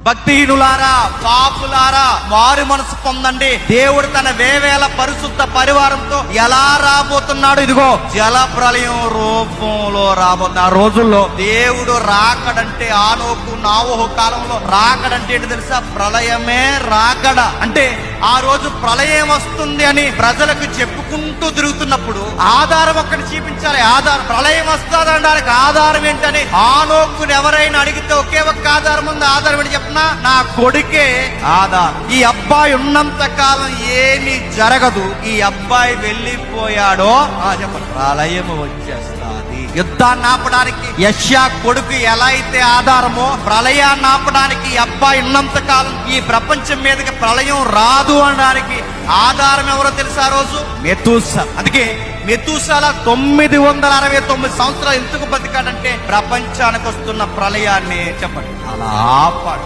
భక్తిహీనులారా, పాపులారా, మారు మనసు పొందండి. దేవుడు తన వేవేల పరిశుద్ధ పరివారంతో ఎలా రాబోతున్నాడు? ఇదిగో జల ప్రళయం రూపంలో రాబోతున్న ఆ రోజుల్లో దేవుడు రాకడంటే, ఆనోకు నావోహు కాలంలో రాకడంటే ఏంటి తెలుసా? ప్రళయమే రాకడ. అంటే ఆ రోజు ప్రళయం వస్తుంది అని ప్రజలకు చెప్పుకుంటూ తిరుగుతున్నప్పుడు ఆధారం ఒక్కటి చూపించాలి. ఆధారం, ప్రళయం వస్తుంది అనడానికి ఆధారం ఏంటని ఆనోకుని ఎవరైనా అడిగితే ఒకే ఒక్క ఆధారం ఉంది. ఆధారం ఏంటి చెప్పినా? నా కొడుకే ఆధారం. ఈ అబ్బాయి ఉన్నంత కాలం ఏమీ జరగదు. ఈ అబ్బాయి వెళ్ళిపోయాడో చెప్పండి, ప్రళయం వచ్చేస్తుంది. యుద్ధాన్ని ఆపడానికి యెషయా కొడుకు ఎలా అయితే ఆధారమో, ప్రళయాన్ని ఆపడానికి ఈ అబ్బాయి ఉన్నంత కాలం ఈ ప్రపంచం మీదకి ప్రళయం రాదు అనడానికి ఆధారం ఎవరో తెలుసా? ఆ రోజు మెతూసా. అందుకే మెతూసాల 969 సంవత్సరాలు ఎందుకు బతికాడంటే ప్రపంచానికి వస్తున్న ప్రళయాన్ని చెప్పండి అలా ఆపాడు.